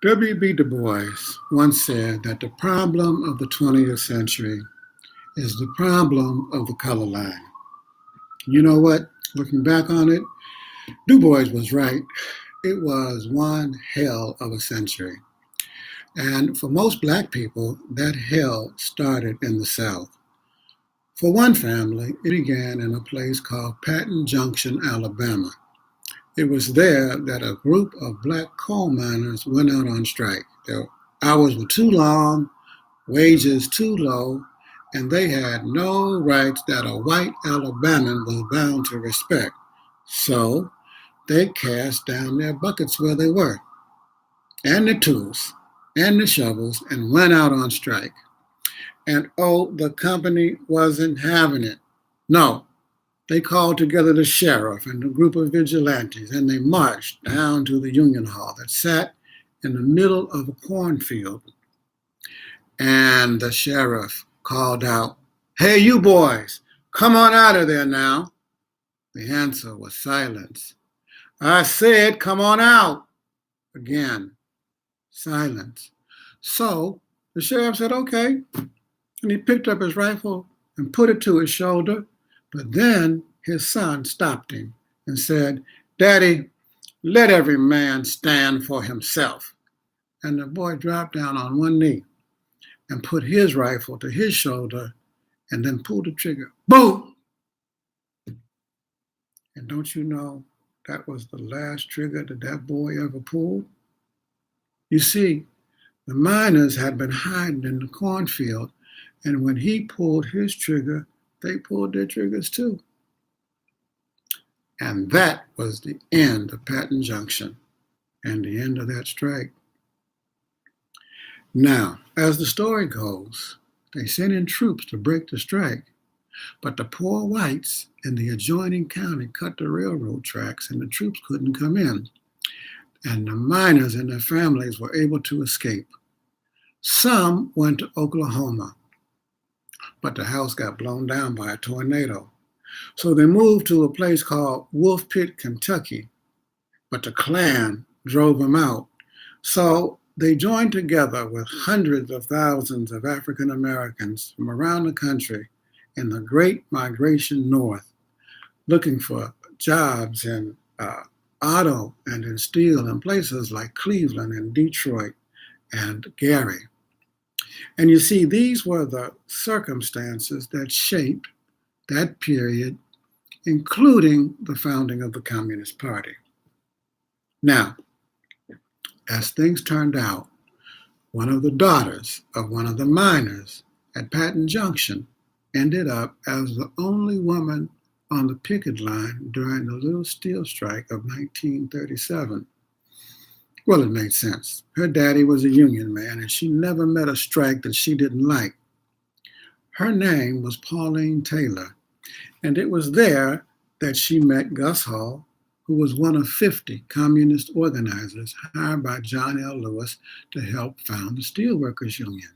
W.B. Du Bois once said that the problem of the 20th century is the problem of the color line. You know what? Looking back on it, Du Bois was right. It was one hell of a century. And for most black people, that hell started in the South. For one family, it began in a place called Patton Junction, Alabama. It was there that a group of black coal miners went out on strike. Their hours were too long, wages too low, and they had no rights that a white Alabamian was bound to respect. So they cast down their buckets where they were, and the tools, and the shovels, and went out on strike. And oh, the company wasn't having it. No, they called together the sheriff and a group of vigilantes, and they marched down to the Union Hall that sat in the middle of a cornfield. And the sheriff called out, "Hey, you boys, come on out of there now." The answer was silence. "I said, come on out." Again, silence. So the sheriff said, "Okay." And he picked up his rifle and put it to his shoulder. But then his son stopped him and said, "Daddy, let every man stand for himself." And the boy dropped down on one knee and put his rifle to his shoulder and then pulled the trigger. Boom! And don't you know that was the last trigger that that boy ever pulled? You see, the miners had been hiding in the cornfield, and when he pulled his trigger, they pulled their triggers too. And that was the end of Patton Junction and the end of that strike. Now, as the story goes, they sent in troops to break the strike, but the poor whites in the adjoining county cut the railroad tracks and the troops couldn't come in. And the miners and their families were able to escape. Some went to Oklahoma, but the house got blown down by a tornado. So they moved to a place called Wolf Pit, Kentucky, but the Klan drove them out. So they joined together with hundreds of thousands of African Americans from around the country in the Great Migration North, looking for jobs in auto and in steel in places like Cleveland and Detroit and Gary. And you see, these were the circumstances that shaped that period, including the founding of the Communist Party. Now, as things turned out, one of the daughters of one of the miners at Patton Junction ended up as the only woman on the picket line during the Little Steel Strike of 1937. Well, it made sense. Her daddy was a union man, and she never met a strike that she didn't like. Her name was Pauline Taylor, and it was there that she met Gus Hall, who was one of 50 communist organizers hired by John L. Lewis to help found the Steelworkers Union.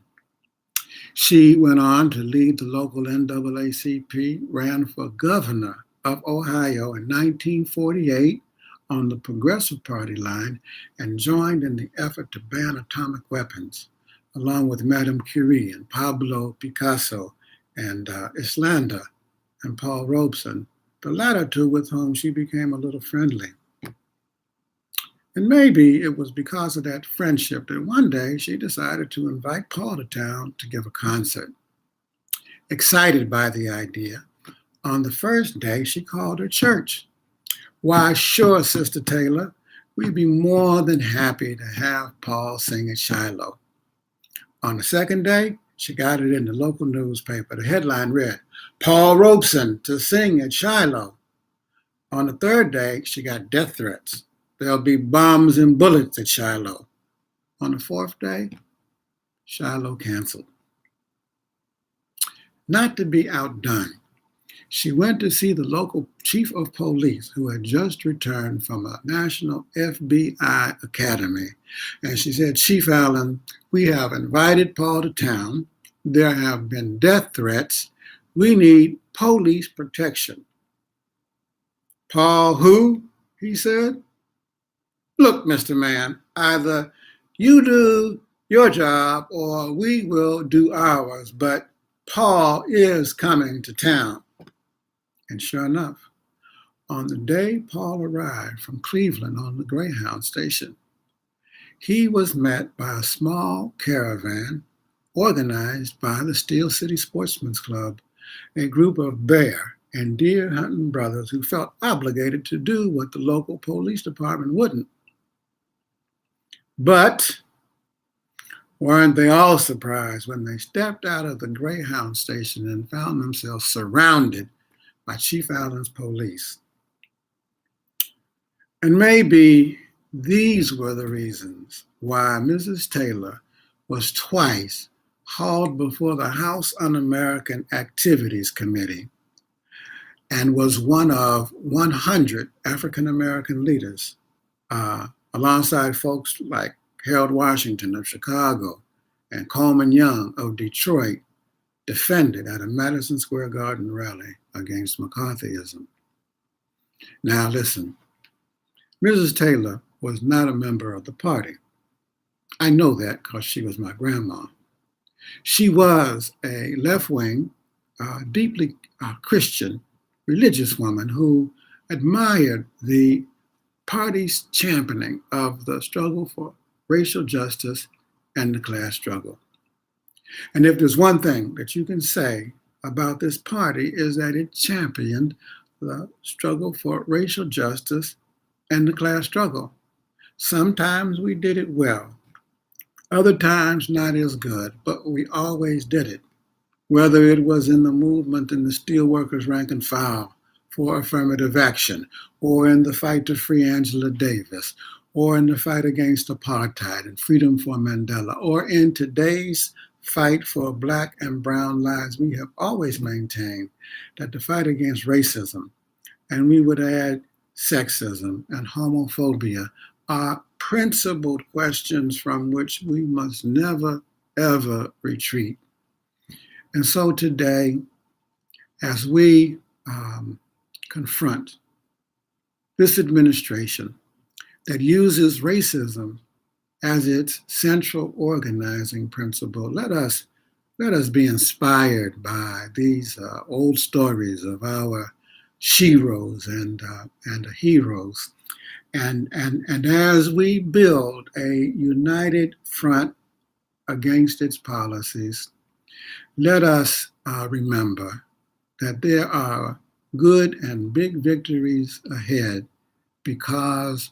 She went on to lead the local NAACP, ran for governor of Ohio in 1948 on the Progressive Party line, and joined in the effort to ban atomic weapons, along with Madame Curie and Pablo Picasso and Islanda and Paul Robeson, the latter two with whom she became a little friendly. And maybe it was because of that friendship that one day she decided to invite Paul to town to give a concert. Excited by the idea, on the first day she called her church. "Why, sure, Sister Taylor, we'd be more than happy to have Paul sing at Shiloh." On the second day, she got it in the local newspaper. The headline read, "Paul Robeson to sing at Shiloh." On the third day, she got death threats. "There'll be bombs and bullets at Shiloh." On the fourth day, Shiloh canceled. Not to be outdone, she went to see the local chief of police who had just returned from a national FBI academy. And she said, "Chief Allen, we have invited Paul to town. There have been death threats. We need police protection." "Paul who?" he said. "Look, Mr. Man, either You do your job or we will do ours, but Paul is coming to town. And sure enough, on the day Paul arrived from Cleveland on the Greyhound station, he was met by a small caravan organized by the Steel City Sportsman's Club, a group of bear and deer hunting brothers who felt obligated to do what the local police department wouldn't. But weren't they all surprised when they stepped out of the Greyhound station and found themselves surrounded by Chief Allen's police? And maybe these were the reasons why Mrs. Taylor was twice hauled before the House Un-American Activities Committee and was one of 100 African American leaders, alongside folks like Harold Washington of Chicago and Coleman Young of Detroit, defended at a Madison Square Garden rally against McCarthyism. Now listen, Mrs. Taylor was not a member of the party. I know that because she was my grandma. She was a left-wing, deeply Christian, religious woman who admired the party's championing of the struggle for racial justice and the class struggle. And if there's one thing that you can say about this party is that it championed the struggle for racial justice and the class struggle. Sometimes we did it well, other times not as good, but we always did it. Whether it was in the movement in the steelworkers rank and file for affirmative action, or in the fight to free Angela Davis, or in the fight against apartheid and freedom for Mandela, or in today's fight for Black and brown lives, we have always maintained that the fight against racism, and we would add sexism and homophobia, are principled questions from which we must never, ever retreat. And so today, as we confront this administration that uses racism as its central organizing principle, let us be inspired by these old stories of our sheroes and heroes. And as we build a united front against its policies, let us remember that there are good and big victories ahead because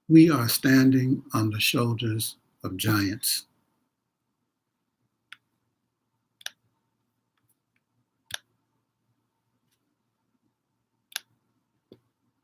we are standing on the shoulders of giants.